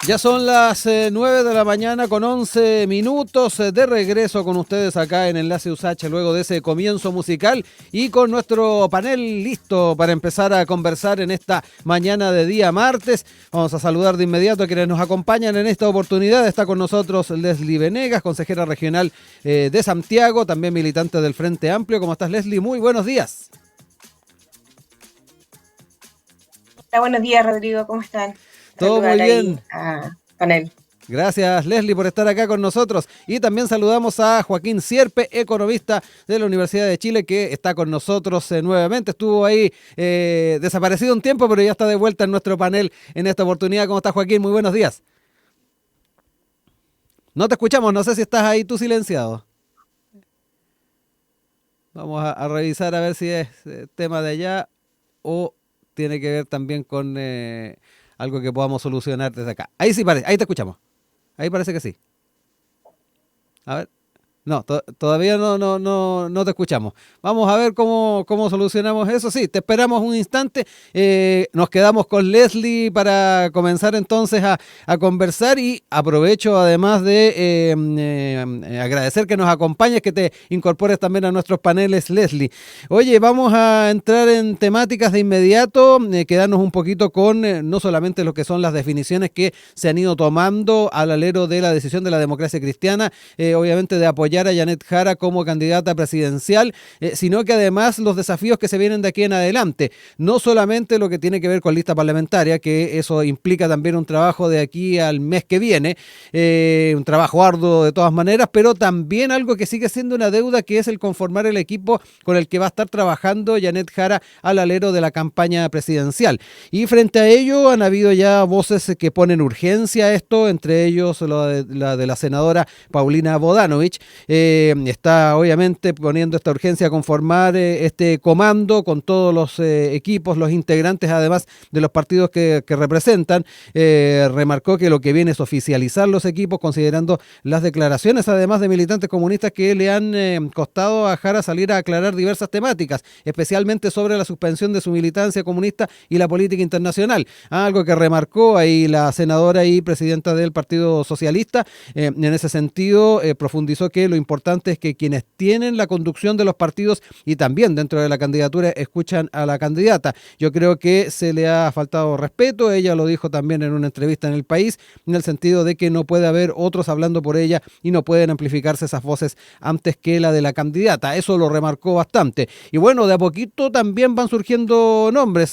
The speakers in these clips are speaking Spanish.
Ya son las 9 de la mañana con 11 minutos de regreso con ustedes acá en Enlace USACH luego de ese comienzo musical y con nuestro panel listo para empezar a conversar en esta mañana de día martes. Vamos a saludar de inmediato a quienes nos acompañan en esta oportunidad. Está con nosotros Leslie Venegas, consejera regional de Santiago, también militante del Frente Amplio. ¿Cómo estás, Leslie? Muy buenos días. Hola, buenos días, Rodrigo, ¿cómo están? Todo muy Saludar ahí bien. a panel. Gracias, Leslie, por estar acá con nosotros. Y también saludamos a Joaquín Sierpe, economista de la Universidad de Chile, que está con nosotros nuevamente. Estuvo ahí desaparecido un tiempo, pero ya está de vuelta en nuestro panel en esta oportunidad. ¿Cómo estás, Joaquín? Muy buenos días. No te escuchamos, no sé si estás ahí tú silenciado. Vamos a revisar a ver si es tema de allá o tiene que ver también con algo que podamos solucionar desde acá. Ahí sí parece, ahí te escuchamos. Ahí parece que sí. A ver. No, todavía no te escuchamos. Vamos a ver cómo solucionamos eso. Sí, te esperamos un instante. Nos quedamos con Leslie para comenzar entonces a conversar y aprovecho además de agradecer que nos acompañes, que te incorpores también a nuestros paneles, Leslie. Oye, vamos a entrar en temáticas de inmediato, quedarnos un poquito con no solamente lo que son las definiciones que se han ido tomando al alero de la decisión de la democracia cristiana, obviamente de apoyar a Janet Jara como candidata presidencial, sino que además los desafíos que se vienen de aquí en adelante, no solamente lo que tiene que ver con lista parlamentaria, que eso implica también un trabajo de aquí al mes que viene, un trabajo arduo de todas maneras, pero también algo que sigue siendo una deuda, que es el conformar el equipo con el que va a estar trabajando Janet Jara al alero de la campaña presidencial. Y frente a ello han habido ya voces que ponen urgencia a esto, entre ellos la de la senadora Paulina Bodanovich. Está obviamente poniendo esta urgencia a conformar este comando con todos los equipos, los integrantes además de los partidos que representan. Remarcó que lo que viene es oficializar los equipos, considerando las declaraciones además de militantes comunistas que le han costado a Jara salir a aclarar diversas temáticas, especialmente sobre la suspensión de su militancia comunista y la política internacional. Algo que remarcó ahí la senadora y presidenta del Partido Socialista. En ese sentido, profundizó que lo importante es que quienes tienen la conducción de los partidos y también dentro de la candidatura escuchan a la candidata. Yo creo que se le ha faltado respeto, ella lo dijo también en una entrevista en El País, en el sentido de que no puede haber otros hablando por ella y no pueden amplificarse esas voces antes que la de la candidata. Eso lo remarcó bastante. Y bueno, de a poquito también van surgiendo nombres.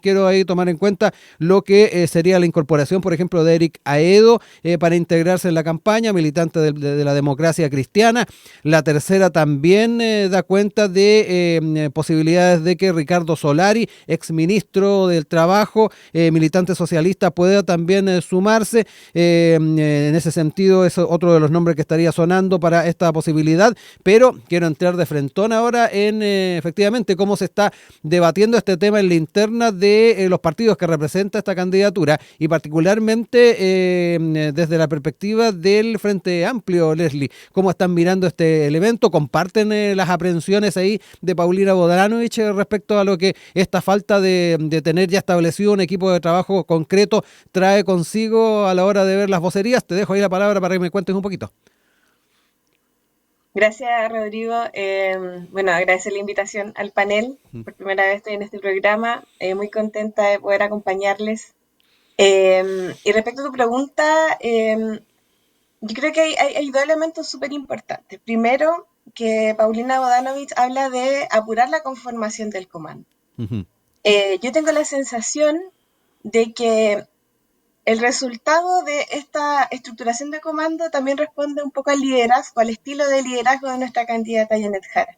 Quiero ahí tomar en cuenta lo que sería la incorporación, por ejemplo, de Eric Aedo para integrarse en la campaña, militante de la democracia cristiana. La tercera también da cuenta de posibilidades de que Ricardo Solari, exministro del Trabajo, militante socialista, pueda también sumarse. En ese sentido es otro de los nombres que estaría sonando para esta posibilidad, pero quiero entrar de frentón ahora en efectivamente cómo se está debatiendo este tema en la interna de los partidos que representa esta candidatura y particularmente desde la perspectiva del Frente Amplio, Leslie. ¿Cómo están mirando este elemento? ¿Comparten las aprehensiones ahí de Paulina Bodanovich respecto a lo que esta falta de tener ya establecido un equipo de trabajo concreto trae consigo a la hora de ver las vocerías? Te dejo ahí la palabra para que me cuentes un poquito. Gracias, Rodrigo. Bueno, agradecer la invitación al panel. Por primera vez estoy en este programa. Muy contenta de poder acompañarles. Y respecto a tu pregunta, yo creo que hay dos elementos súper importantes. Primero, que Paulina Bodanovich habla de apurar la conformación del comando. Ujú. Yo tengo la sensación de que el resultado de esta estructuración de comando también responde un poco al liderazgo, al estilo de liderazgo de nuestra candidata Janet Jara.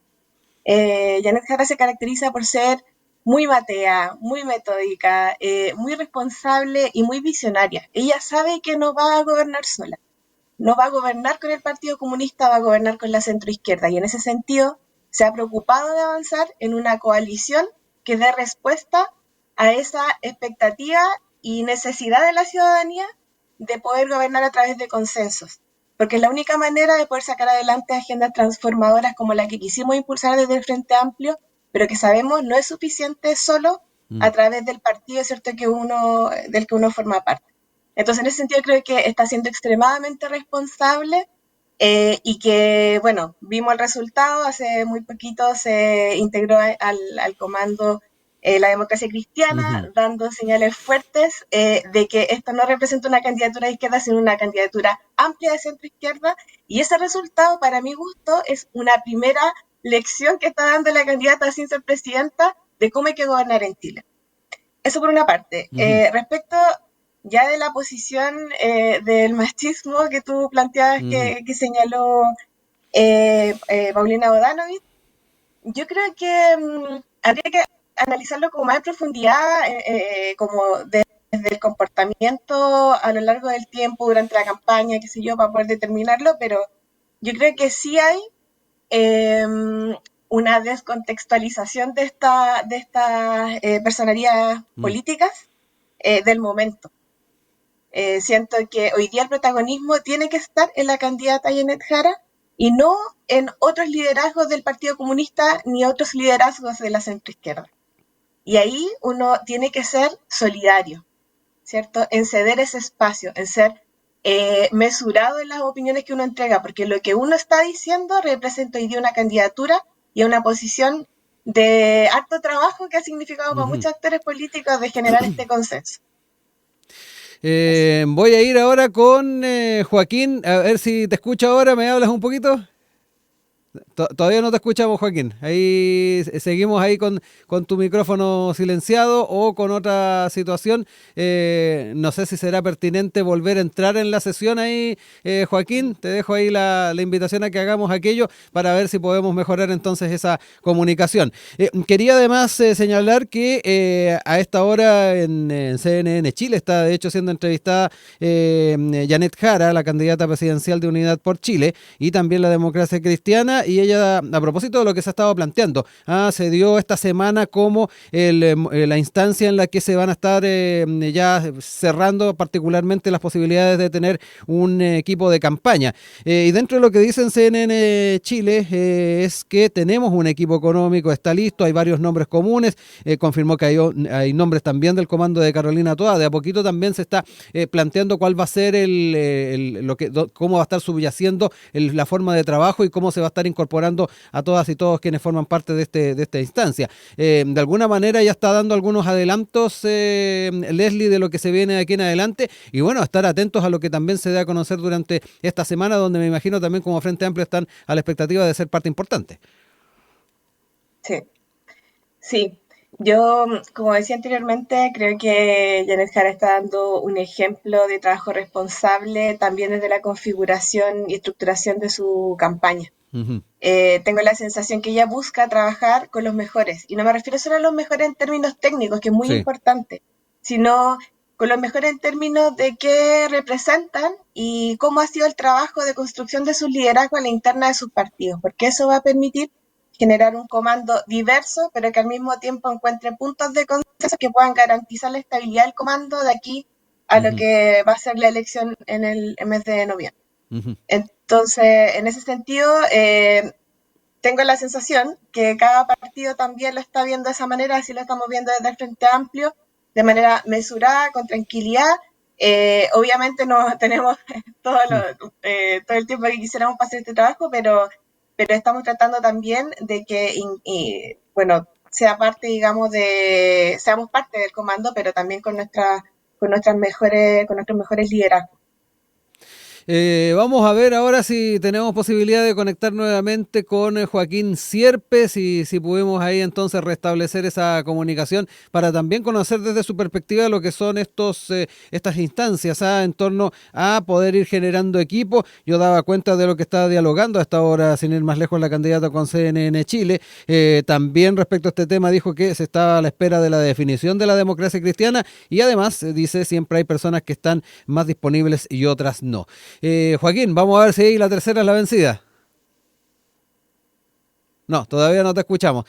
Janet Jara se caracteriza por ser muy matea, muy metódica, muy responsable y muy visionaria. Ella sabe que no va a gobernar sola, no va a gobernar con el Partido Comunista, va a gobernar con la centroizquierda y en ese sentido se ha preocupado de avanzar en una coalición que dé respuesta a esa expectativa y necesidad de la ciudadanía de poder gobernar a través de consensos, porque es la única manera de poder sacar adelante agendas transformadoras como la que quisimos impulsar desde el Frente Amplio, pero que sabemos no es suficiente solo a través del partido, ¿cierto?, del que uno forma parte. Entonces, en ese sentido, creo que está siendo extremadamente responsable y que, bueno, vimos el resultado, hace muy poquito se integró al comando la democracia cristiana, Ujú, dando señales fuertes de que esto no representa una candidatura de izquierda, sino una candidatura amplia de centro izquierda, y ese resultado, para mi gusto, es una primera lección que está dando la candidata sin ser presidenta de cómo hay que gobernar en Chile. Eso por una parte. ujú, Respecto ya de la posición del machismo que tú planteabas ujú, que señaló Paulina Bodanovich, yo creo que habría que analizarlo con más profundidad, como desde el comportamiento a lo largo del tiempo, durante la campaña, qué sé yo, para poder determinarlo, pero yo creo que sí hay eh, una descontextualización de estas personalidades mm, políticas del momento. Siento que hoy día el protagonismo tiene que estar en la candidata Janet Jara y no en otros liderazgos del Partido Comunista ni otros liderazgos de la centroizquierda. Y ahí uno tiene que ser solidario, ¿cierto? En ceder ese espacio, en ser mesurado en las opiniones que uno entrega, porque lo que uno está diciendo representa hoy día una candidatura y una posición de harto trabajo que ha significado para ujú. muchos actores políticos de generar este consenso. Eso. Voy a ir ahora con Joaquín, a ver si te escucho ahora, ¿me hablas un poquito? Todavía no te escuchamos, Joaquín. Ahí seguimos ahí con tu micrófono silenciado o con otra situación. No sé si será pertinente volver a entrar en la sesión ahí, Joaquín. Te dejo ahí la invitación a que hagamos aquello para ver si podemos mejorar entonces esa comunicación. Quería además señalar que a esta hora en CNN Chile está de hecho siendo entrevistada Janet Jara, la candidata presidencial de Unidad por Chile, y también la democracia cristiana, y ella, a propósito de lo que se ha estado planteando, se dio esta semana como la instancia en la que se van a estar ya cerrando particularmente las posibilidades de tener un equipo de campaña. Y dentro de lo que dicen CNN Chile es que tenemos un equipo económico, está listo, hay varios nombres comunes, confirmó que hay nombres también del comando de Carolina Toa, de a poquito también se está planteando cuál va a ser cómo va a estar subyaciendo la forma de trabajo y cómo se va a estar incorporando a todas y todos quienes forman parte de esta instancia. De alguna manera ya está dando algunos adelantos, Leslie, de lo que se viene de aquí en adelante, y bueno, estar atentos a lo que también se dé a conocer durante esta semana, donde me imagino también como Frente Amplio están a la expectativa de ser parte importante. Sí, sí. Yo, como decía anteriormente, creo que Janet Jara está dando un ejemplo de trabajo responsable también desde la configuración y estructuración de su campaña. Ujú, Tengo la sensación que ella busca trabajar con los mejores, y no me refiero solo a los mejores en términos técnicos, que es muy sí. importante, sino con los mejores en términos de qué representan y cómo ha sido el trabajo de construcción de sus liderazgos a la interna de sus partidos, porque eso va a permitir generar un comando diverso, pero que al mismo tiempo encuentre puntos de consenso que puedan garantizar la estabilidad del comando de aquí a lo Ujú, que va a ser la elección en el mes de noviembre. ujú. Entonces, en ese sentido, tengo la sensación que cada partido también lo está viendo de esa manera, así lo estamos viendo desde el Frente Amplio, de manera mesurada, con tranquilidad. Obviamente no tenemos Mm. todo el tiempo que quisiéramos para hacer este trabajo, pero estamos tratando también de que, bueno, sea parte, digamos, seamos parte del comando, pero también con nuestros mejores liderazgos. Vamos a ver ahora si tenemos posibilidad de conectar nuevamente con Joaquín Sierpes y si pudimos ahí entonces restablecer esa comunicación para también conocer desde su perspectiva lo que son estas instancias en torno a poder ir generando equipo. Yo daba cuenta de lo que estaba dialogando hasta ahora, sin ir más lejos, la candidata con CNN Chile. También respecto a este tema dijo que se estaba a la espera de la definición de la democracia cristiana y además dice siempre hay personas que están más disponibles y otras no. Joaquín, vamos a ver si ahí la tercera es la vencida. No, todavía no te escuchamos.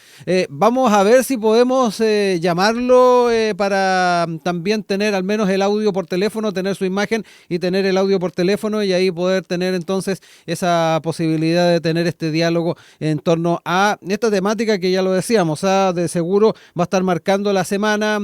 Vamos a ver si podemos llamarlo para también tener al menos el audio por teléfono, tener su imagen y tener el audio por teléfono y ahí poder tener entonces esa posibilidad de tener este diálogo en torno a esta temática que ya lo decíamos, de seguro va a estar marcando la semana,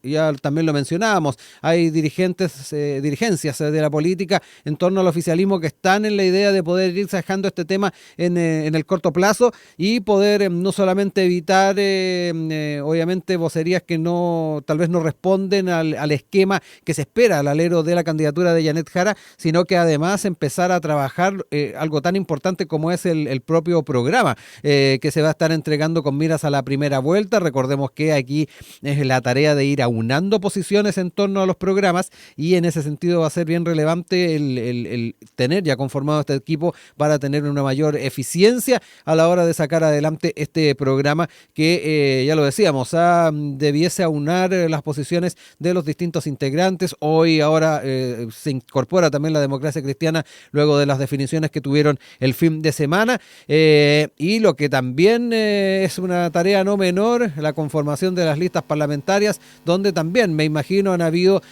ya también lo mencionábamos, hay dirigencias de la política en torno al oficialismo que están en la idea de poder ir zanjando este tema en el corto plazo y poder no solamente evitar, obviamente, vocerías que no tal vez no responden al esquema que se espera al alero de la candidatura de Janet Jara, sino que además empezar a trabajar algo tan importante como es el propio programa que se va a estar entregando con miras a la primera vuelta. Recordemos que aquí es la tarea de ir aunando posiciones en torno a los programas y en ese sentido va a ser bien relevante el tener ya conformado este equipo para tener una mayor eficiencia a la hora de sacar adelante este programa que, ya lo decíamos, debiese aunar las posiciones de los distintos integrantes. Hoy, ahora se incorpora también la democracia cristiana luego de las definiciones que tuvieron el fin de semana. Y lo que también es una tarea no menor, la conformación de las listas parlamentarias, donde también me imagino han habido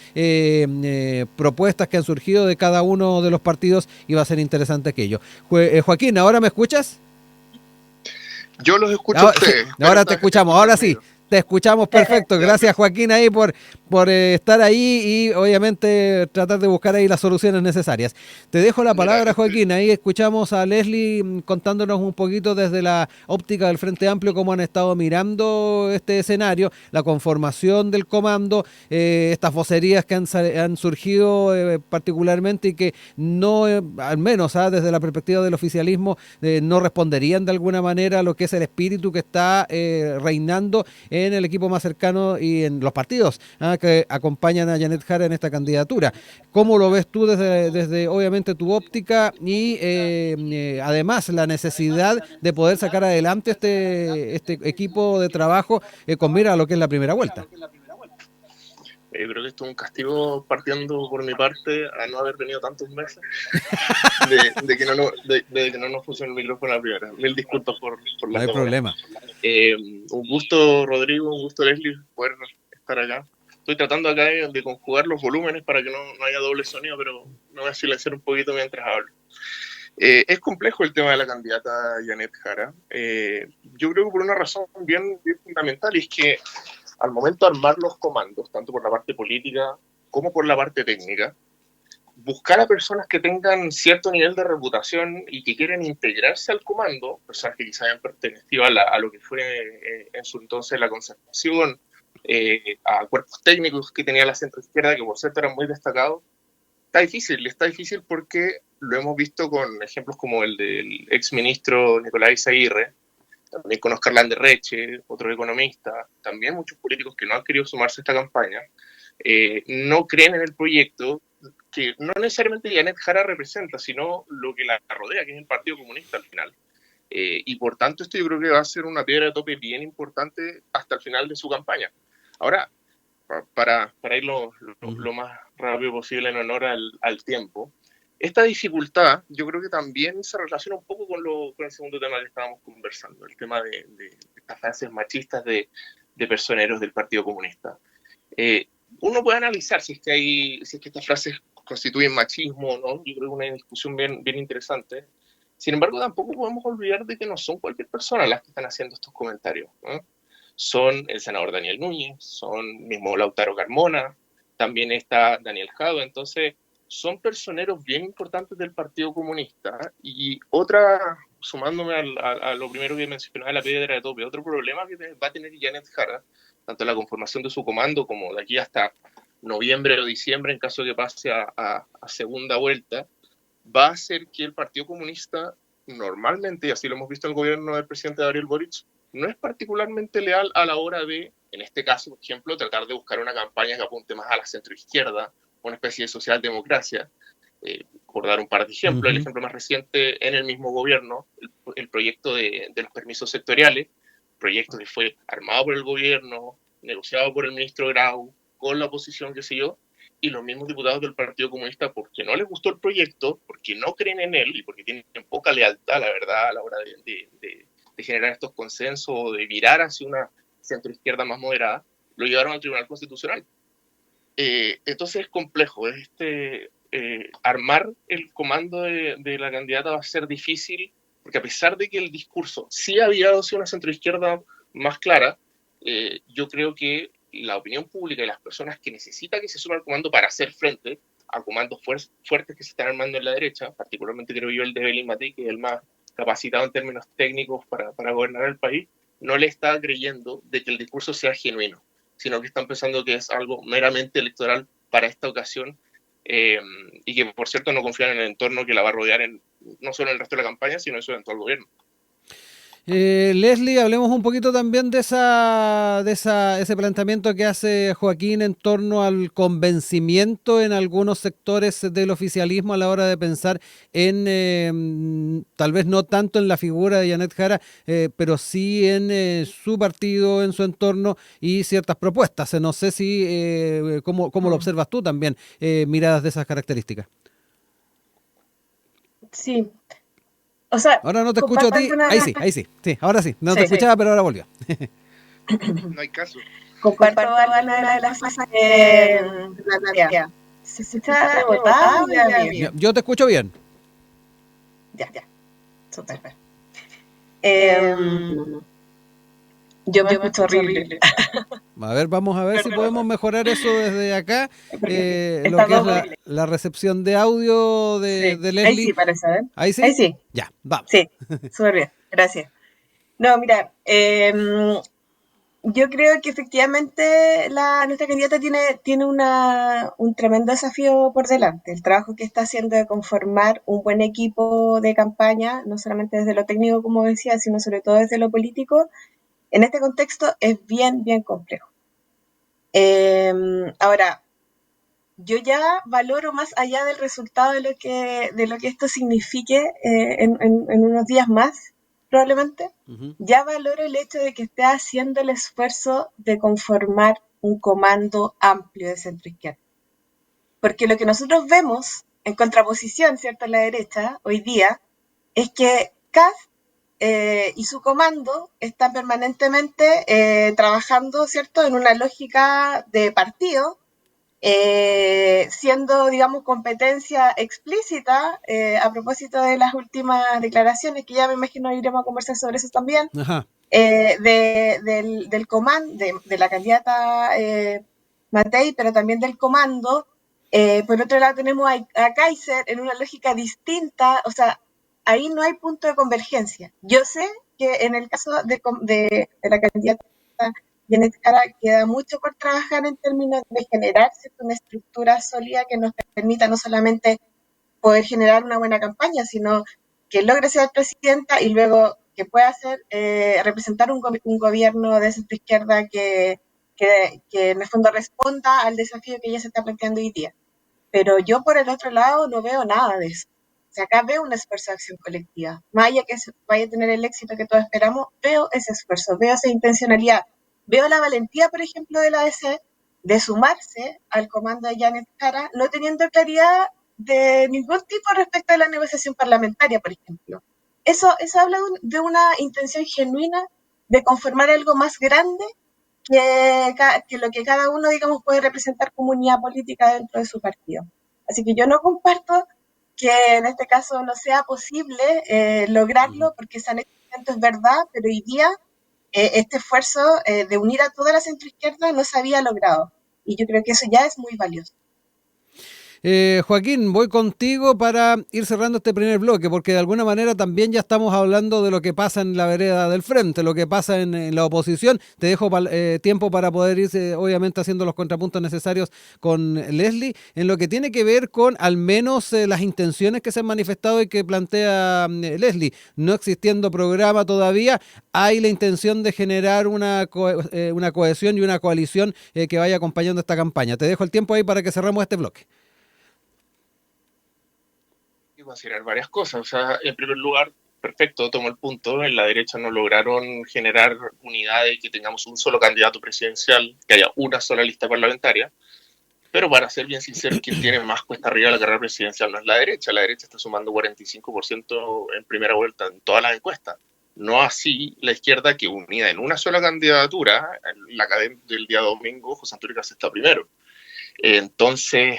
propuestas que han surgido de cada uno de los partidos y va a ser interesante aquello. Joaquín, ¿ahora me escuchas? Yo los escucho a ustedes. Sí, ahora te escuchamos, ahora sí. Te escuchamos perfecto. Gracias, Joaquín, ahí por estar ahí y obviamente tratar de buscar ahí las soluciones necesarias. Te dejo la palabra, Joaquín. Ahí escuchamos a Leslie contándonos un poquito desde la óptica del Frente Amplio cómo han estado mirando este escenario, la conformación del comando, estas vocerías que han surgido particularmente y que no, al menos desde la perspectiva del oficialismo, no responderían de alguna manera a lo que es el espíritu que está reinando en el equipo más cercano y en los partidos que acompañan a Janet Jara en esta candidatura. ¿Cómo lo ves tú desde obviamente tu óptica y además la necesidad de poder sacar adelante este equipo de trabajo con mira a lo que es la primera vuelta? Yo creo que esto es un castigo partiendo por mi parte a no haber venido tantos meses de que no nos funcione el micrófono a la primera. Mil disculpas por la demora. No hay problema. Un gusto, Rodrigo, un gusto, Leslie, poder estar acá. Estoy tratando acá de conjugar los volúmenes para que no haya doble sonido, pero me voy a silenciar un poquito mientras hablo. Es complejo el tema de la candidata Janet Jara. Yo creo que por una razón bien fundamental, y es que al momento de armar los comandos, tanto por la parte política como por la parte técnica, buscar a personas que tengan cierto nivel de reputación y que quieren integrarse al comando, personas que quizás hayan pertenecido a lo que fue en su entonces la concertación, a cuerpos técnicos que tenía la centroizquierda, que por cierto eran muy destacados. Está difícil porque lo hemos visto con ejemplos como el del exministro Nicolás Aguirre, también con Oscar Landerreche, otro economista, también muchos políticos que no han querido sumarse a esta campaña, no creen en el proyecto que no necesariamente Janet Jara representa, sino lo que la rodea, que es el Partido Comunista al final. Y por tanto esto yo creo que va a ser una piedra de tope bien importante hasta el final de su campaña. Ahora, para ir lo más rápido posible en honor al tiempo, esta dificultad yo creo que también se relaciona un poco con el segundo tema que estábamos conversando, el tema de estas frases machistas de personeros del Partido Comunista. Uno puede analizar si es que estas frases constituyen machismo o no. Yo creo que es una discusión bien interesante. Sin embargo, tampoco podemos olvidar de que no son cualquier persona las que están haciendo estos comentarios, ¿no? Son el senador Daniel Núñez, son mismo Lautaro Carmona, también está Daniel Jadwe. Entonces, son personeros bien importantes del Partido Comunista. Y otra, sumándome a lo primero que mencionaba, la piedra de tope, otro problema que va a tener Janet Jara, tanto en la conformación de su comando como de aquí hasta noviembre o diciembre, en caso de que pase a segunda vuelta, va a ser que el Partido Comunista normalmente, y así lo hemos visto en el gobierno del presidente Gabriel Boric, no es particularmente leal a la hora de, en este caso, por ejemplo, tratar de buscar una campaña que apunte más a la centroizquierda, una especie de socialdemocracia. Por dar un par de ejemplos, el ejemplo más reciente en el mismo gobierno, el proyecto de los permisos sectoriales, proyecto que fue armado por el gobierno, negociado por el ministro Grau, con la oposición, qué sé yo, y los mismos diputados del Partido Comunista, porque no les gustó el proyecto, porque no creen en él y porque tienen poca lealtad, la verdad, a la hora de de generar estos consensos o de virar hacia una centroizquierda más moderada, lo llevaron al Tribunal Constitucional. Entonces es complejo, armar el comando de la candidata va a ser difícil, porque a pesar de que el discurso sí había hacia una centroizquierda más clara, yo creo que la opinión pública y las personas que necesitan que se sume al comando para hacer frente a comandos fuertes que se están armando en la derecha, particularmente creo yo el de Belín Matei, que es el más capacitado en términos técnicos para gobernar el país, no le está creyendo de que el discurso sea genuino, sino que están pensando que es algo meramente electoral para esta ocasión, y que, por cierto, no confían en el entorno que la va a rodear no solo en el resto de la campaña, sino en su eventual gobierno. Leslie, hablemos un poquito también de ese planteamiento que hace Joaquín en torno al convencimiento en algunos sectores del oficialismo a la hora de pensar en, tal vez no tanto en la figura de Janet Jara, pero sí en su partido, en su entorno y ciertas propuestas. No sé cómo lo observas tú también, miradas de esas características. Sí. O sea, ahora no te escucho a ti. Ahí sí. Sí, ahora sí. No te escuchaba, pero ahora volvió. No hay caso. Comparto alguna de las cosas que plantea. ¿Se escucha rebotado? Yo te escucho bien. Ya. Súper. Yo me escucho horrible. A ver, vamos a ver si podemos mejorar eso desde acá. Lo que es la recepción de audio de Leslie. Ahí sí, parece, ¿ver? ¿Ahí sí? Ahí sí. Ya, vamos. Sí, súper bien, gracias. No, mira, yo creo que efectivamente nuestra candidata tiene un tremendo desafío por delante. El trabajo que está haciendo de conformar un buen equipo de campaña, no solamente desde lo técnico, como decía, sino sobre todo desde lo político, en este contexto es bien complejo. Ahora, yo ya valoro más allá del resultado de lo que esto signifique en unos días más, probablemente, ya valoro el hecho de que esté haciendo el esfuerzo de conformar un comando amplio de centroizquierda. Porque lo que nosotros vemos en contraposición, ¿cierto?, a la derecha hoy día, es que Kast y su comando están permanentemente trabajando, ¿cierto?, en una lógica de partido, siendo, digamos, competencia explícita a propósito de las últimas declaraciones, que ya me imagino iremos a conversar sobre eso también, del comando, de la candidata Matei, pero también del comando. Por otro lado tenemos a Kaiser en una lógica distinta, o sea, ahí no hay punto de convergencia. Yo sé que en el caso de la candidata Janet Jara queda mucho por trabajar en términos de generar una estructura sólida que nos permita no solamente poder generar una buena campaña, sino que logre ser presidenta y luego que pueda representar un gobierno de centroizquierda que en el fondo responda al desafío que ella se está planteando hoy día. Pero yo por el otro lado no veo nada de eso. O sea, acá veo un esfuerzo de acción colectiva. Más allá que vaya a tener el éxito que todos esperamos, veo ese esfuerzo, veo esa intencionalidad. Veo la valentía, por ejemplo, de la ADC de sumarse al comando de Janet Jara, no teniendo claridad de ningún tipo respecto a la negociación parlamentaria, por ejemplo. Eso habla de una intención genuina de conformar algo más grande que lo que cada uno, digamos, puede representar como unidad política dentro de su partido. Así que yo no comparto que en este caso no sea posible lograrlo, porque ese anexamiento es verdad, pero hoy día este esfuerzo de unir a toda la centroizquierda no se había logrado. Y yo creo que eso ya es muy valioso. Joaquín, voy contigo para ir cerrando este primer bloque, porque de alguna manera también ya estamos hablando de lo que pasa en la vereda del frente, lo que pasa en la oposición. Te dejo tiempo para poder ir, obviamente, haciendo los contrapuntos necesarios con Leslie, en lo que tiene que ver con al menos las intenciones que se han manifestado y que plantea Leslie. No existiendo programa todavía, hay la intención de generar una cohesión y una coalición que vaya acompañando esta campaña. Te dejo el tiempo ahí para que cerremos este bloque. Considerar varias cosas. O sea, en primer lugar, perfecto, tomo el punto. En la derecha no lograron generar unidad y que tengamos un solo candidato presidencial, que haya una sola lista parlamentaria. Pero para ser bien sincero, quien tiene más cuesta arriba la carrera presidencial no es la derecha. La derecha está sumando 45% en primera vuelta en todas las encuestas. No así la izquierda, que unida en una sola candidatura, en la academia del día domingo, José Antonio Cast está primero. Entonces,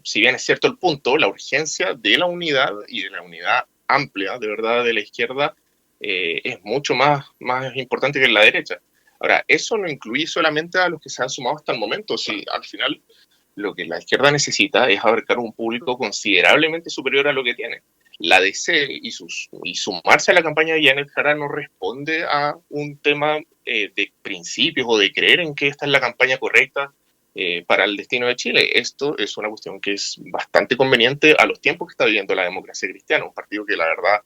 si bien es cierto el punto, la urgencia de la unidad y de la unidad amplia, de verdad, de la izquierda, es mucho más importante que en la derecha. Ahora, eso no incluye solamente a los que se han sumado hasta el momento. Si al final lo que la izquierda necesita es abarcar un público considerablemente superior a lo que tiene. La DC y sumarse a la campaña de Janet Jara no responde a un tema de principios o de creer en que esta es la campaña correcta para el destino de Chile. Esto es una cuestión que es bastante conveniente a los tiempos que está viviendo la democracia cristiana, un partido que la verdad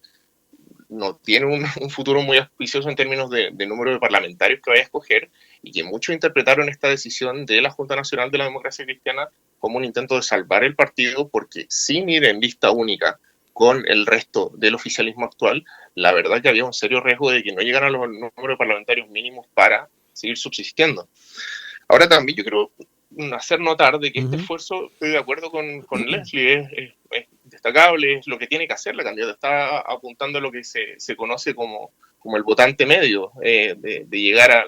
no tiene un futuro muy auspicioso en términos de número de parlamentarios que vaya a escoger, y que muchos interpretaron esta decisión de la Junta Nacional de la Democracia Cristiana como un intento de salvar el partido, porque sin ir en lista única con el resto del oficialismo actual, la verdad que había un serio riesgo de que no llegaran los números de parlamentarios mínimos para seguir subsistiendo. Ahora también yo quiero hacer notar de que este esfuerzo, estoy de acuerdo con Leslie, es destacable, es lo que tiene que hacer la candidata, está apuntando a lo que se conoce como el votante medio, de llegar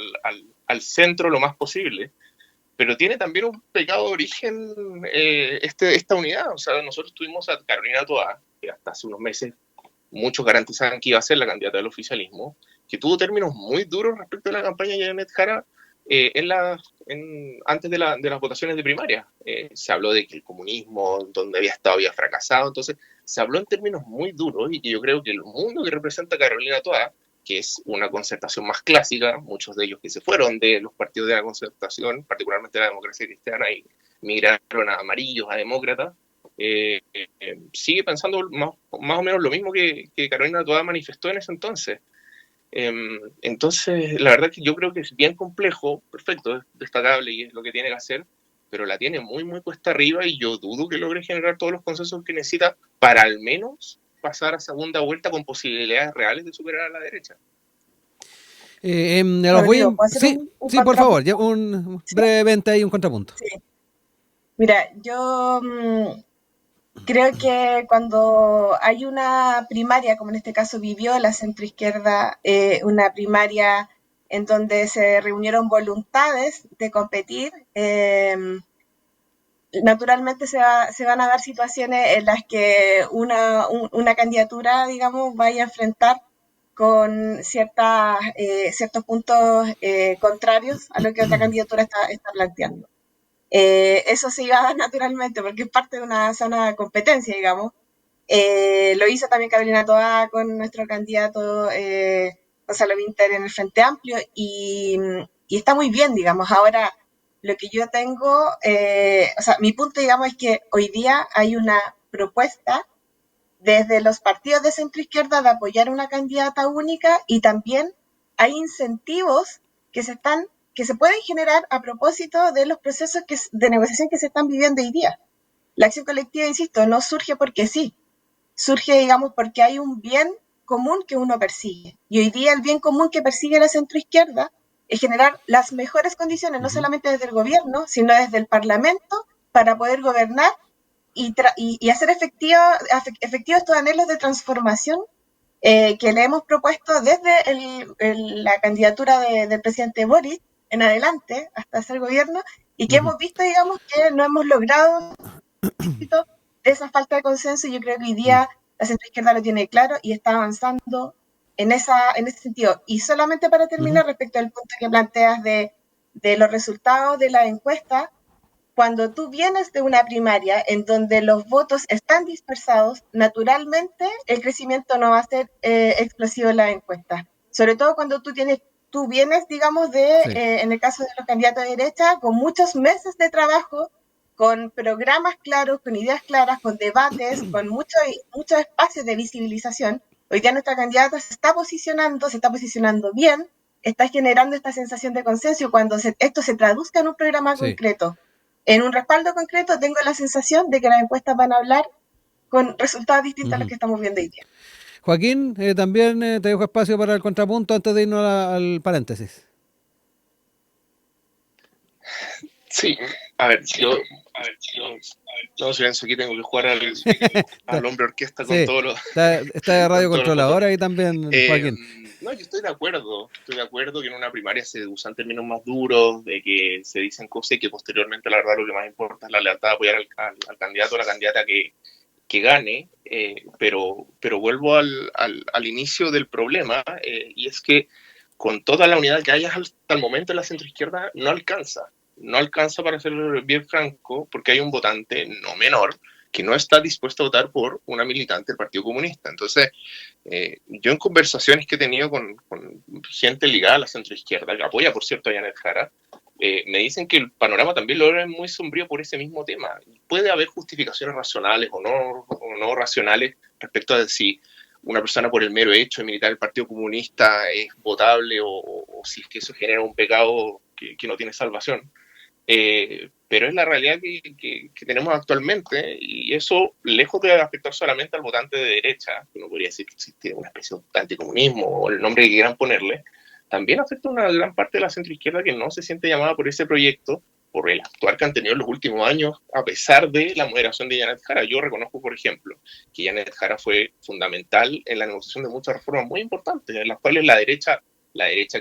al centro lo más posible, pero tiene también un pecado de origen esta unidad. O sea, nosotros tuvimos a Carolina Toá, que hasta hace unos meses muchos garantizaban que iba a ser la candidata del oficialismo, que tuvo términos muy duros respecto a la campaña de Janet Jara antes de las votaciones de primaria. Se habló de que el comunismo, donde había estado, había fracasado. Entonces, se habló en términos muy duros, y que yo creo que el mundo que representa Carolina Toá, que es una concertación más clásica, muchos de ellos que se fueron de los partidos de la concertación, particularmente la democracia cristiana, y migraron a amarillos, a demócratas, sigue pensando más o menos lo mismo que Carolina Toá manifestó en ese entonces. Entonces, la verdad que yo creo que es bien complejo, perfecto, es destacable y es lo que tiene que hacer, pero la tiene muy, muy cuesta arriba, y yo dudo que logre generar todos los consensos que necesita para al menos pasar a segunda vuelta con posibilidades reales de superar a la derecha. Rodrigo, ¿puedo hacer Sí, un sí, por favor, contrapunto? ¿Sí? brevemente hay un contrapunto. Sí. Mira, yo creo que cuando hay una primaria, como en este caso vivió la centroizquierda, una primaria en donde se reunieron voluntades de competir, naturalmente se van a dar situaciones en las que una candidatura, digamos, vaya a enfrentar con ciertos puntos contrarios a lo que otra candidatura está planteando. Eso se iba a dar naturalmente porque es parte de una sana competencia, digamos. Lo hizo también Carolina Toá con nuestro candidato Gonzalo Vinter en el Frente Amplio, y está muy bien, digamos. Ahora, lo que yo tengo, o sea, mi punto, digamos, es que hoy día hay una propuesta desde los partidos de centro izquierda de apoyar una candidata única, y también hay incentivos que se pueden generar a propósito de los procesos de negociación que se están viviendo hoy día. La acción colectiva, insisto, no surge porque sí, surge, digamos, porque hay un bien común que uno persigue. Y hoy día el bien común que persigue la centroizquierda es generar las mejores condiciones, no solamente desde el gobierno, sino desde el Parlamento, para poder gobernar y hacer efectivos estos anhelos de transformación que le hemos propuesto desde la candidatura del presidente Boris en adelante, hasta ser gobierno, y que hemos visto, digamos, que no hemos logrado de esa falta de consenso. Y yo creo que hoy día la centroizquierda lo tiene claro y está avanzando en ese sentido. Y solamente para terminar, respecto al punto que planteas de los resultados de la encuesta, cuando tú vienes de una primaria en donde los votos están dispersados, naturalmente el crecimiento no va a ser explosivo en la encuesta. Sobre todo cuando tú vienes, digamos, en el caso de los candidatos de derecha, con muchos meses de trabajo, con programas claros, con ideas claras, con debates, con muchos espacios de visibilización. Hoy día nuestra candidata se está posicionando bien, está generando esta sensación de consenso. Cuando esto se traduzca en un programa concreto, en un respaldo concreto, tengo la sensación de que las encuestas van a hablar con resultados distintos a los que estamos viendo hoy día. Joaquín, también te dejo espacio para el contrapunto antes de irnos al paréntesis. Sí, a ver, yo No, silencio, aquí tengo que jugar al hombre orquesta con Sí, todos los... está de radio con todos los controladora botones. ahí también, Joaquín. No, yo estoy de acuerdo que en una primaria se usan términos más duros, de que se dicen cosas y que posteriormente la verdad lo que más importa es la lealtad de apoyar al candidato o la candidata que gane, pero vuelvo al inicio del problema, y es que con toda la unidad que hay hasta el momento en la centroizquierda no alcanza para ser bien franco, porque hay un votante no menor que no está dispuesto a votar por una militante del Partido Comunista. Entonces, yo en conversaciones que he tenido con gente ligada a la centroizquierda, que apoya, por cierto, a Janet Jara, me dicen que el panorama también lo es muy sombrío por ese mismo tema. Puede haber justificaciones racionales o no racionales respecto a si una persona por el mero hecho de militar el Partido Comunista es votable o si es que eso genera un pecado que no tiene salvación. Pero es la realidad que tenemos actualmente, y eso, lejos de afectar solamente al votante de derecha, que uno podría decir que existe una especie de anticomunismo o el nombre que quieran ponerle, también afecta a una gran parte de la centroizquierda que no se siente llamada por ese proyecto, por el actuar que han tenido en los últimos años, a pesar de la moderación de Janet Jara. Yo reconozco, por ejemplo, que Janet Jara fue fundamental en la negociación de muchas reformas muy importantes, en las cuales la derecha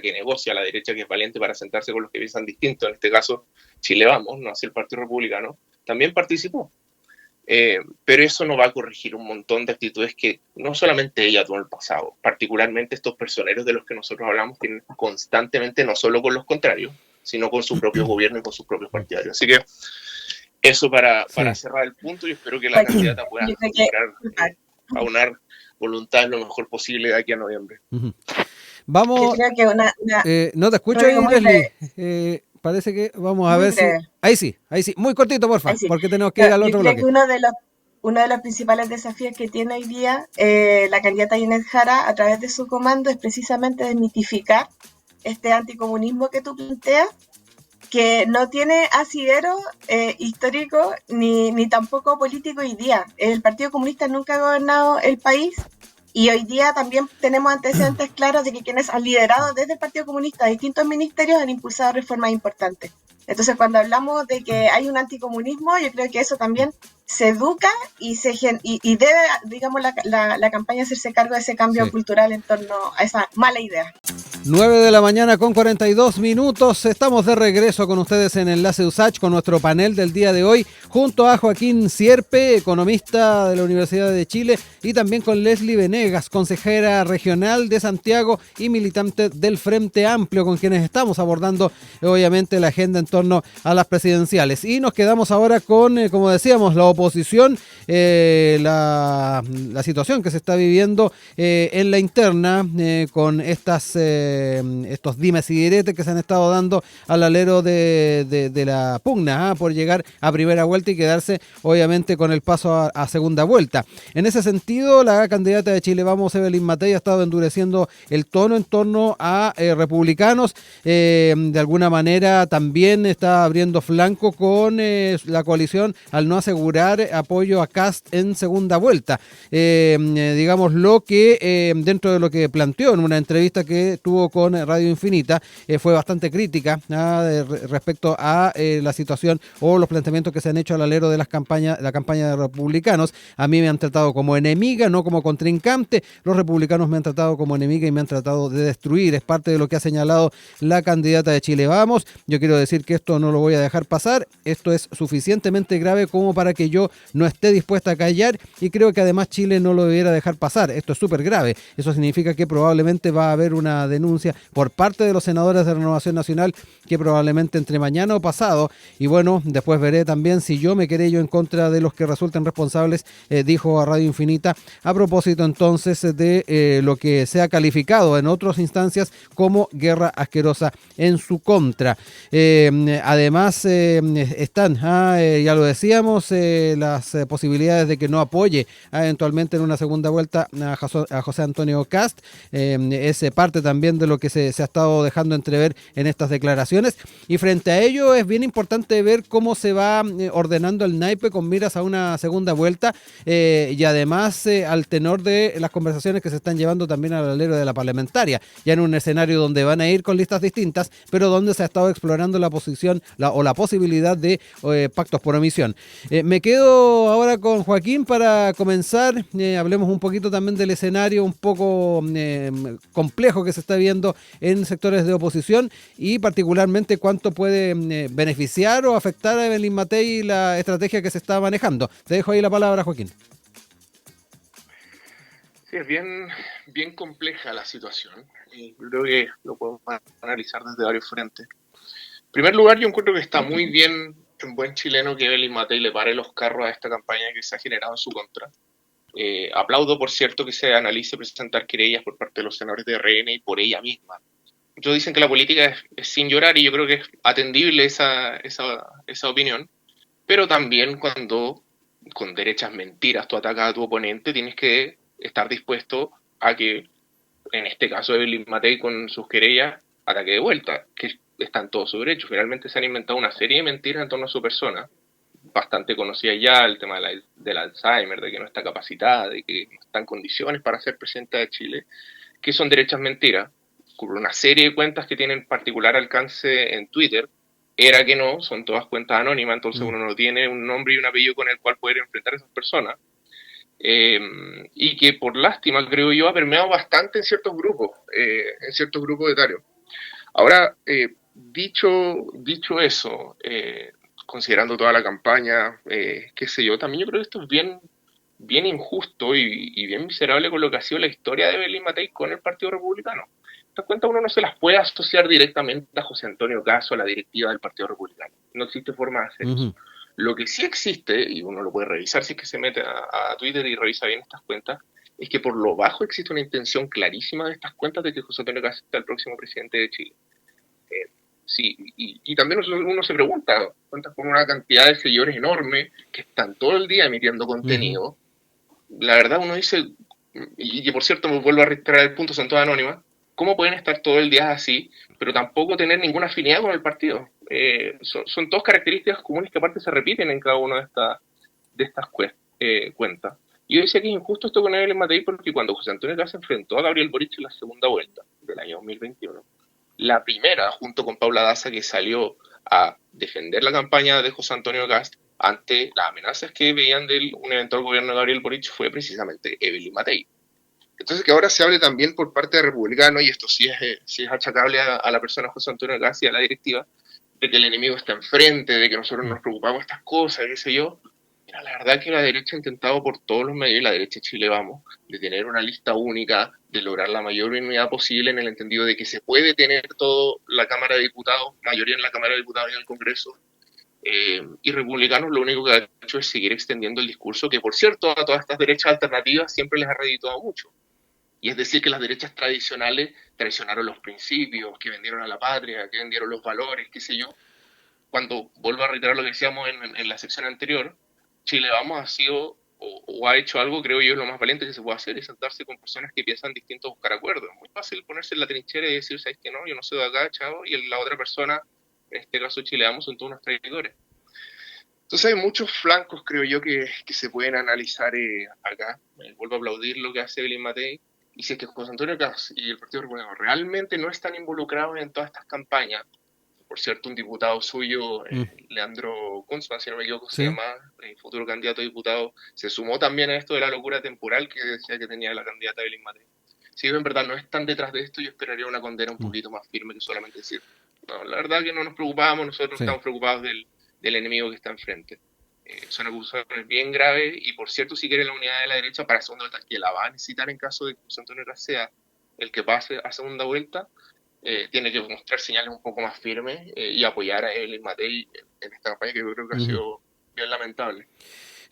que negocia, la derecha que es valiente para sentarse con los que piensan distinto, en este caso Chile Vamos, no así el Partido Republicano, también participó. Pero eso no va a corregir un montón de actitudes que no solamente ella tuvo en el pasado, particularmente estos personeros de los que nosotros hablamos tienen constantemente, no solo con los contrarios, sino con su propio gobierno y con sus propios partidarios. Así que eso para cerrar el punto, y espero que la candidata pueda lograr aunar voluntad lo mejor posible de aquí a noviembre. Vamos. Yo creo que no te escucho ahí, Leslie. Parece que vamos a ver si... Ahí sí, muy cortito, porfa, sí. Porque tenemos que ir al otro bloque. Yo creo que uno de los principales desafíos que tiene hoy día la candidata Janet Jara a través de su comando es precisamente desmitificar este anticomunismo que tú planteas, que no tiene asidero histórico ni tampoco político hoy día. El Partido Comunista nunca ha gobernado el país. Y hoy día también tenemos antecedentes claros de que quienes han liderado desde el Partido Comunista distintos ministerios han impulsado reformas importantes. Entonces, cuando hablamos de que hay un anticomunismo, yo creo que eso también se educa y debe, digamos, la campaña hacerse cargo de ese cambio cultural en torno a esa mala idea. 9 de la mañana con 42 minutos. Estamos de regreso con ustedes en Enlace USACH con nuestro panel del día de hoy, junto a Joaquín Sierpe, economista de la Universidad de Chile, y también con Leslie Venegas, consejera regional de Santiago y militante del Frente Amplio, con quienes estamos abordando obviamente la agenda en torno a las presidenciales. Y nos quedamos ahora con, como decíamos, la oposición, la situación que se está viviendo en la interna con estos dimes y diretes que se han estado dando al alero de la pugna por llegar a primera vuelta y quedarse obviamente con el paso a segunda vuelta. En ese sentido, la candidata de Chile Vamos, Evelyn Matei, ha estado endureciendo el tono en torno a republicanos. De alguna manera también está abriendo flanco con la coalición al no asegurar apoyo a Kast en segunda vuelta. Digamos lo que dentro de lo que planteó en una entrevista que tuvo con Radio Infinita, fue bastante crítica respecto a la situación o los planteamientos que se han hecho al alero de la campaña de republicanos. A mí me han tratado como enemiga, no como contrincante. Los republicanos me han tratado como enemiga y me han tratado de destruir. Es parte de lo que ha señalado la candidata de Chile Vamos. Yo quiero decir que esto no lo voy a dejar pasar. Esto es suficientemente grave como para que yo no esté dispuesta a callar, y creo que además Chile no lo debiera dejar pasar. Esto es súper grave. Eso significa que probablemente va a haber una denuncia por parte de los senadores de Renovación Nacional, que probablemente entre mañana o pasado, y bueno, después veré también si yo me querello en contra de los que resulten responsables, dijo a Radio Infinita, a propósito entonces de lo que se ha calificado en otras instancias como guerra asquerosa en su contra. Además están, ya lo decíamos, las posibilidades posibilidades de que no apoye eventualmente en una segunda vuelta a José Antonio Kast. Es parte también de lo que se ha estado dejando entrever en estas declaraciones. Y frente a ello es bien importante ver cómo se va ordenando el naipe con miras a una segunda vuelta y además al tenor de las conversaciones que se están llevando también al alero de la parlamentaria, ya en un escenario donde van a ir con listas distintas, pero donde se ha estado explorando la posición o la posibilidad de pactos por omisión. Me quedo ahora con Joaquín para comenzar. Hablemos un poquito también del escenario un poco complejo que se está viendo en sectores de oposición y particularmente cuánto puede beneficiar o afectar a Evelyn Matei la estrategia que se está manejando. Te dejo ahí la palabra, Joaquín. Sí, es bien compleja la situación y creo que lo podemos analizar desde varios frentes. En primer lugar, yo encuentro que está muy bien en buen chileno que Evelyn Matei le pare los carros a esta campaña que se ha generado en su contra. Aplaudo, por cierto, que se analice presentar querellas por parte de los senadores de RN y por ella misma. Muchos dicen que la política es sin llorar y yo creo que es atendible esa opinión, pero también cuando con derechas mentiras tú atacas a tu oponente, tienes que estar dispuesto a que, en este caso Evelyn Matei con sus querellas, ataque de vuelta, que están todos su derecho. Finalmente se han inventado una serie de mentiras en torno a su persona, bastante conocida ya, el tema del Alzheimer, de que no está capacitada, de que no está en condiciones para ser presidenta de Chile, que son derechas mentiras. Cubre una serie de cuentas que tienen particular alcance en Twitter, era que no, son todas cuentas anónimas, entonces uno no tiene un nombre y un apellido con el cual poder enfrentar a esas personas. Y que por lástima, creo yo, ha permeado bastante en ciertos grupos etarios. Ahora, dicho eso, considerando toda la campaña, qué sé yo, también yo creo que esto es bien injusto y bien miserable con lo que ha sido la historia de Evelyn Matei con el Partido Republicano. Estas cuentas uno no se las puede asociar directamente a José Antonio Kast o a la directiva del Partido Republicano. No existe forma de hacer eso. Lo que sí existe, y uno lo puede revisar si es que se mete a Twitter y revisa bien estas cuentas, es que por lo bajo existe una intención clarísima de estas cuentas de que José Antonio Kast sea el próximo presidente de Chile. Sí, y también uno se pregunta, cuentas con una cantidad de seguidores enorme que están todo el día emitiendo contenido. La verdad uno dice, y por cierto me vuelvo a reiterar el punto, son todas anónimas, ¿cómo pueden estar todo el día así, pero tampoco tener ninguna afinidad con el partido? Son todas características comunes que aparte se repiten en cada una de estas cuentas. Y yo decía que es injusto esto con Evelyn Matei porque cuando José Antonio Kast se enfrentó a Gabriel Boric en la segunda vuelta del año 2021, la primera, junto con Paula Daza, que salió a defender la campaña de José Antonio Kast ante las amenazas que veían de un eventual gobierno de Gabriel Boric, fue precisamente Evelyn Matei. Entonces que ahora se hable también por parte de republicanos, y esto sí es achacable a la persona José Antonio Kast y a la directiva, de que el enemigo está enfrente, de que nosotros nos preocupamos de estas cosas, qué sé yo. Mira, la verdad que la derecha ha intentado por todos los medios, y la derecha de Chile Vamos, de tener una lista única, de lograr la mayor unidad posible en el entendido de que se puede tener todo la Cámara de Diputados, mayoría en la Cámara de Diputados y en el Congreso, y republicanos lo único que ha hecho es seguir extendiendo el discurso que, por cierto, a todas estas derechas alternativas siempre les ha redituado mucho. Y es decir, que las derechas tradicionales traicionaron los principios, que vendieron a la patria, que vendieron los valores, qué sé yo. Cuando vuelvo a reiterar lo que decíamos en la sección anterior, Chile Vamos ha sido o ha hecho algo, creo yo, lo más valiente que se puede hacer, es sentarse con personas que piensan distinto a buscar acuerdos. Es muy fácil ponerse en la trinchera y decir, ¿sabes qué? No, yo no soy de acá, chavo, y la otra persona, en este caso Chile Vamos, son todos unos traidores. Entonces hay muchos flancos, creo yo, que se pueden analizar acá. Vuelvo a aplaudir lo que hace Evelyn Matei. Y si es que José Antonio Kast y el Partido Republicano realmente no están involucrados en todas estas campañas, por cierto, un diputado suyo, Leandro Kunzman, si no me equivoco, se llama, futuro candidato a diputado, se sumó también a esto de la locura temporal que decía que tenía la candidata Evelyn Matei. Si en verdad no están detrás de esto, yo esperaría una condena un poquito más firme que solamente decir, no, la verdad que no nos preocupamos, nosotros estamos preocupados del enemigo que está enfrente. Son acusaciones bien graves y, por cierto, si quiere la unidad de la derecha para segunda vuelta, que la va a necesitar en caso de que José Antonio Kast sea el que pase a segunda vuelta, tiene que mostrar señales un poco más firmes y apoyar a Evelyn Matei en esta campaña que yo creo que ha sido bien lamentable.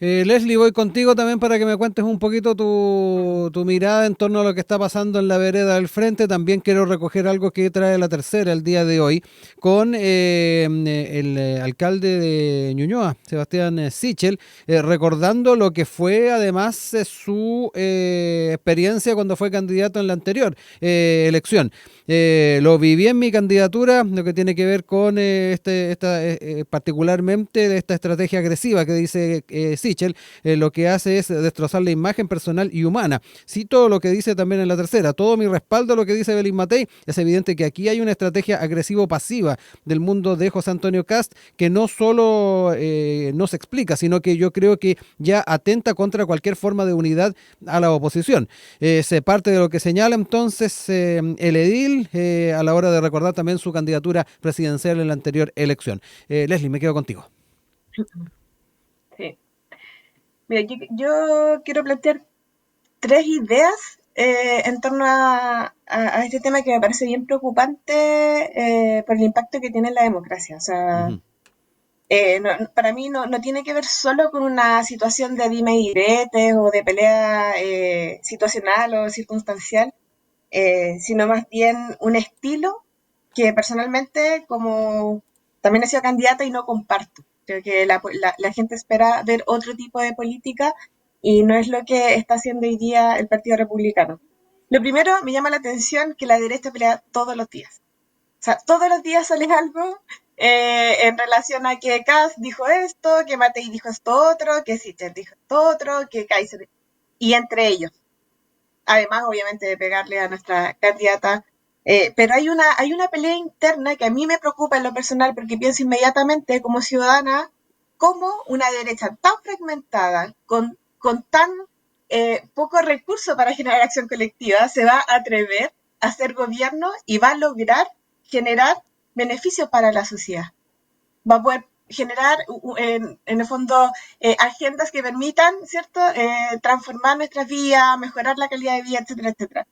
Leslie, voy contigo también para que me cuentes un poquito tu mirada en torno a lo que está pasando en la vereda del frente. También quiero recoger algo que trae la tercera el día de hoy con el alcalde de Ñuñoa, Sebastián Sichel, recordando lo que fue además su experiencia cuando fue candidato en la anterior elección. Lo viví en mi candidatura, lo que tiene que ver con particularmente esta estrategia agresiva que dice Sichel, lo que hace es destrozar la imagen personal y humana. Cito lo que dice también en la tercera: todo mi respaldo a lo que dice Belín Matei. Es evidente que aquí hay una estrategia agresivo-pasiva del mundo de José Antonio Kast que no solo no se explica, sino que yo creo que ya atenta contra cualquier forma de unidad a la oposición. Se parte de lo que señala entonces el edil a la hora de recordar también su candidatura presidencial en la anterior elección. Leslie, me quedo contigo. Sí. Mira, yo quiero plantear tres ideas en torno a este tema que me parece bien preocupante por el impacto que tiene en la democracia. O sea, Ujú. para mí no tiene que ver solo con una situación de dime y diretes o de pelea situacional o circunstancial, sino más bien un estilo que personalmente, como también he sido candidata y no comparto. Creo que la gente espera ver otro tipo de política y no es lo que está haciendo hoy día el Partido Republicano. Lo primero, me llama la atención que la derecha pelea todos los días. O sea, todos los días sale algo en relación a que Kass dijo esto, que Matei dijo esto otro, que Sichel dijo esto otro, que Kaiser. Y entre ellos, además obviamente de pegarle a nuestra candidata, pero hay una pelea interna que a mí me preocupa en lo personal porque pienso inmediatamente como ciudadana cómo una derecha tan fragmentada, con tan pocos recursos para generar acción colectiva, se va a atrever a hacer gobierno y va a lograr generar beneficios para la sociedad. Va a poder generar en el fondo agendas que permitan, ¿cierto?, transformar nuestras vidas, mejorar la calidad de vida, etcétera, etcétera.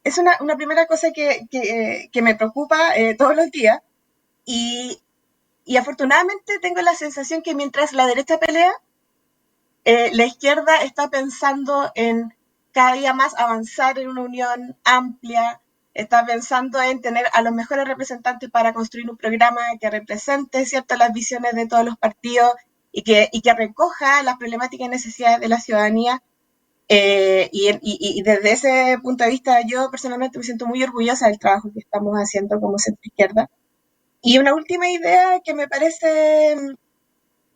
Es una primera cosa que me preocupa todos los días y, y afortunadamente tengo la sensación que mientras la derecha pelea, la izquierda está pensando en cada día más avanzar en una unión amplia, está pensando en tener a los mejores representantes para construir un programa que represente, ¿cierto?, las visiones de todos los partidos y que recoja las problemáticas y necesidades de la ciudadanía. Y desde ese punto de vista, yo personalmente me siento muy orgullosa del trabajo que estamos haciendo como centro izquierda. Y una última idea que me parece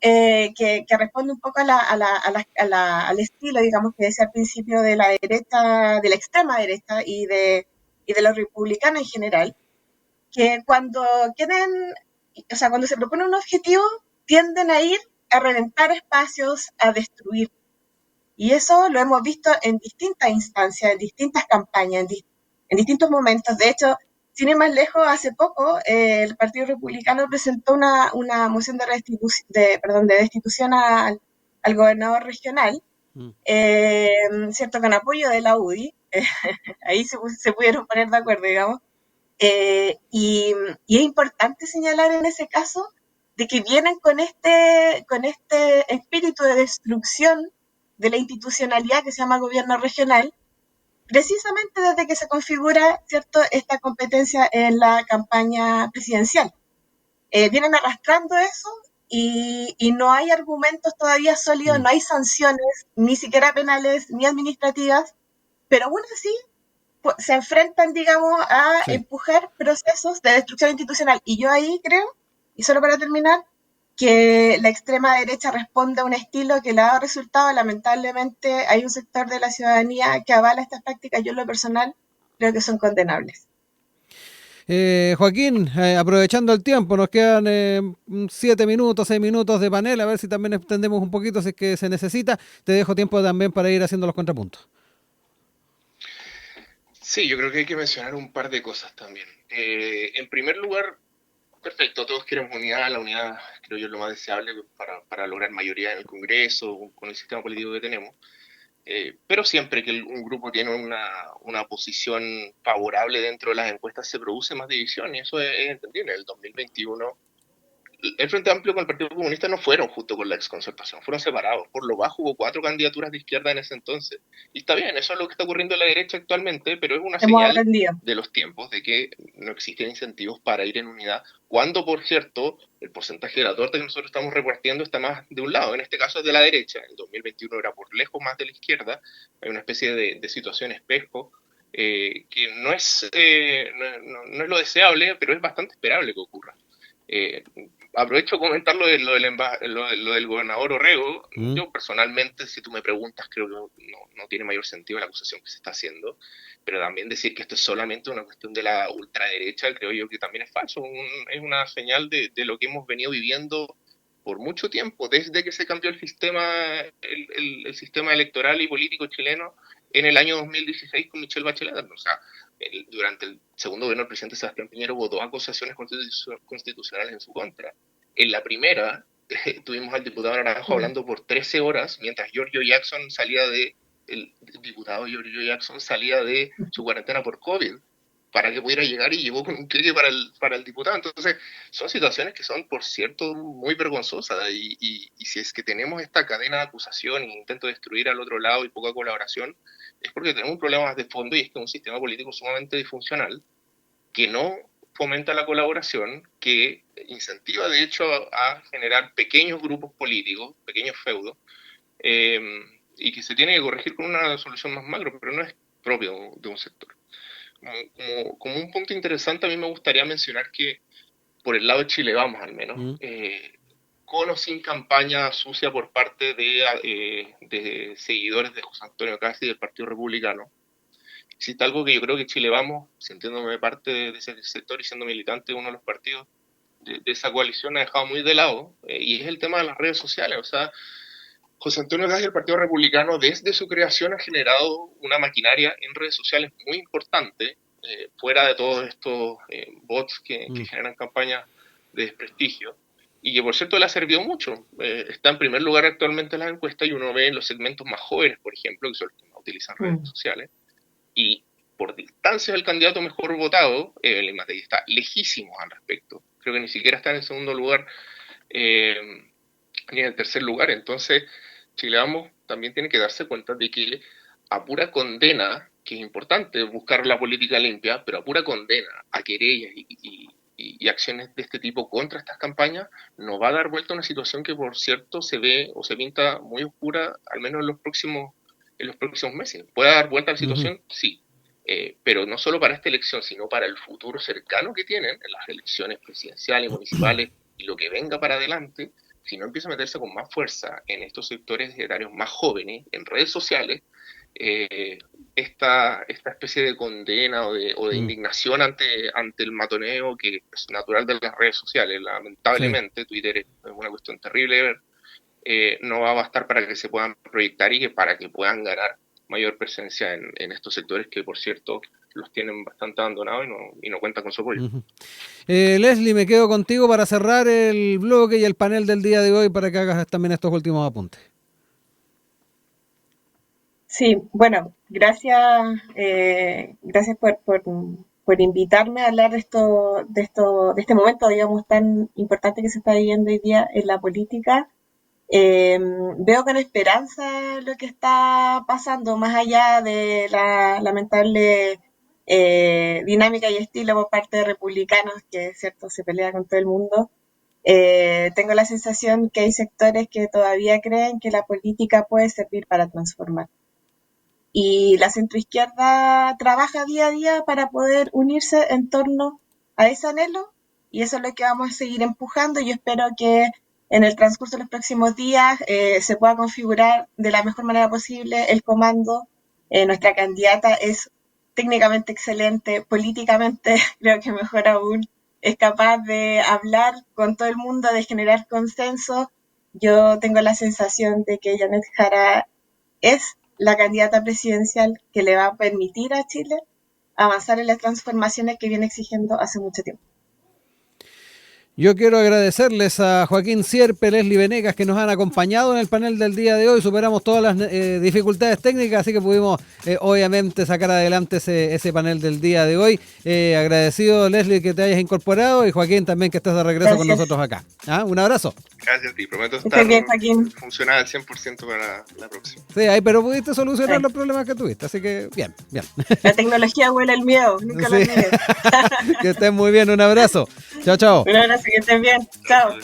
que responde un poco al estilo, digamos, que decía al principio de la derecha, de la extrema derecha y de los republicanos en general, que cuando quieren, o sea, cuando se propone un objetivo, tienden a ir a reventar espacios, a destruir. Y eso lo hemos visto en distintas instancias, en distintas campañas, en distintos momentos. De hecho, sin ir más lejos, hace poco el Partido Republicano presentó una moción de destitución al gobernador regional, Mm. ¿cierto?, con apoyo de la UDI. Ahí se pudieron poner de acuerdo, digamos. Y es importante señalar en ese caso de que vienen con este espíritu de destrucción de la institucionalidad que se llama gobierno regional, precisamente desde que se configura, ¿cierto?, esta competencia en la campaña presidencial. Vienen arrastrando eso y no hay argumentos todavía sólidos, Mm. no hay sanciones, ni siquiera penales ni administrativas, pero aún así se enfrentan, digamos, a Sí. empujar procesos de destrucción institucional. Y yo ahí creo, y solo para terminar, que la extrema derecha responde a un estilo que le ha dado resultado. Lamentablemente hay un sector de la ciudadanía que avala estas prácticas. Yo en lo personal creo que son condenables. Joaquín, aprovechando el tiempo, nos quedan 7 minutos, 6 minutos de panel, a ver si también extendemos un poquito si es que se necesita. Te dejo tiempo también para ir haciendo los contrapuntos. Sí, yo creo que hay que mencionar un par de cosas también. En primer lugar, perfecto, todos queremos unidad, la unidad creo yo es lo más deseable para lograr mayoría en el Congreso, con el sistema político que tenemos. Pero siempre que un grupo tiene una posición favorable dentro de las encuestas se produce más división y eso es entendible. En el 2021 el Frente Amplio con el Partido Comunista no fueron justo con la exconcertación, fueron separados. Por lo bajo hubo 4 candidaturas de izquierda en ese entonces. Y está bien, eso es lo que está ocurriendo en la derecha actualmente, pero es una Hemos señal aprendido. de los tiempos, de que no existen incentivos para ir en unidad, cuando, por cierto, el porcentaje de la torta que nosotros estamos repartiendo está más de un lado, en este caso es de la derecha, en 2021 era por lejos más de la izquierda, hay una especie de situación espejo, que no es, no es lo deseable, pero es bastante esperable que ocurra. Aprovecho a comentar lo del gobernador Orrego. Yo personalmente, si tú me preguntas, creo que no tiene mayor sentido la acusación que se está haciendo, pero también decir que esto es solamente una cuestión de la ultraderecha, creo yo que también es falso. Es una señal de lo que hemos venido viviendo por mucho tiempo, desde que se cambió el sistema, el sistema electoral y político chileno en el año 2016 con Michelle Bachelet. O sea, durante el segundo gobierno del presidente Sebastián Piñera hubo 2 acusaciones constitucionales en su contra. En la primera, tuvimos al diputado Naranjo hablando por 13 horas, mientras el diputado Giorgio Jackson salía de su cuarentena por COVID, para que pudiera llegar, y llegó con un clique para el diputado. Entonces, son situaciones que son, por cierto, muy vergonzosas, y si es que tenemos esta cadena de acusación e intento de destruir al otro lado y poca colaboración, es porque tenemos un problema más de fondo, y es que es un sistema político sumamente disfuncional, que no fomenta la colaboración, que incentiva de hecho a generar pequeños grupos políticos, pequeños feudos, y que se tiene que corregir con una solución más macro, pero no es propio de un sector. Como un punto interesante, a mí me gustaría mencionar que por el lado de Chile Vamos, al menos, con o sin campaña sucia por parte de seguidores de José Antonio Cast y del Partido Republicano, existe algo que yo creo que Chile Vamos, sintiéndome parte de ese sector y siendo militante de uno de los partidos de esa coalición, ha dejado muy de lado, y es el tema de las redes sociales. O sea, José Antonio Cast y el Partido Republicano, desde su creación, ha generado una maquinaria en redes sociales muy importante, fuera de todos estos bots que generan campañas de desprestigio, y que por cierto le ha servido mucho. Está en primer lugar actualmente en las encuestas, y uno ve en los segmentos más jóvenes, por ejemplo, que son los que más utilizan redes sociales, y por distancia el candidato mejor votado, Evelyn Matei, está lejísimos al respecto. Creo que ni siquiera está en el segundo lugar, ni en el tercer lugar. Entonces, Chile Vamos también tiene que darse cuenta de que a pura condena, que es importante buscar la política limpia, pero a pura condena a querellas y acciones de este tipo contra estas campañas, nos va a dar vuelta a una situación que, por cierto, se ve o se pinta muy oscura, al menos en los próximos meses. ¿Puede dar vuelta a la situación? Sí. Pero no solo para esta elección, sino para el futuro cercano que tienen, en las elecciones presidenciales, municipales y lo que venga para adelante. Si no empieza a meterse con más fuerza en estos sectores etarios más jóvenes, en redes sociales, esta especie de condena o de indignación ante el matoneo, que es natural de las redes sociales, lamentablemente, sí. Twitter es una cuestión terrible de ver, no va a bastar para que se puedan proyectar y para que puedan ganar mayor presencia en estos sectores que, por cierto, los tienen bastante abandonados y no cuentan con su apoyo. Leslie, me quedo contigo para cerrar el bloque y el panel del día de hoy, para que hagas también estos últimos apuntes. Sí, bueno, gracias por invitarme a hablar de este momento, digamos, tan importante que se está viviendo hoy día en la política. Veo con esperanza lo que está pasando, más allá de la lamentable dinámica y estilo por parte de republicanos, que es cierto, se pelea con todo el mundo. Tengo la sensación que hay sectores que todavía creen que la política puede servir para transformar. Y la centroizquierda trabaja día a día para poder unirse en torno a ese anhelo, y eso es lo que vamos a seguir empujando. Yo espero que en el transcurso de los próximos días se pueda configurar de la mejor manera posible el comando. Nuestra candidata es técnicamente excelente, políticamente creo que mejor aún, es capaz de hablar con todo el mundo, de generar consenso. Yo tengo la sensación de que Janet Jara es la candidata presidencial que le va a permitir a Chile avanzar en las transformaciones que viene exigiendo hace mucho tiempo. Yo quiero agradecerles a Joaquín Sierpe, Leslie Venegas, que nos han acompañado en el panel del día de hoy. Superamos todas las dificultades técnicas, así que pudimos obviamente sacar adelante ese panel del día de hoy. Agradecido, Leslie, que te hayas incorporado, y Joaquín también, que estés de regreso con nosotros acá. Un abrazo. Gracias a ti, prometo Estés bien, estar Joaquín. funcional al 100% para la próxima. Sí, ahí, pero pudiste solucionar los problemas que tuviste, así que bien. La tecnología huele el miedo, nunca lo Sí. olvides. Que estén muy bien, un abrazo. Chao, chao. Un abrazo, que estés bien. Chao.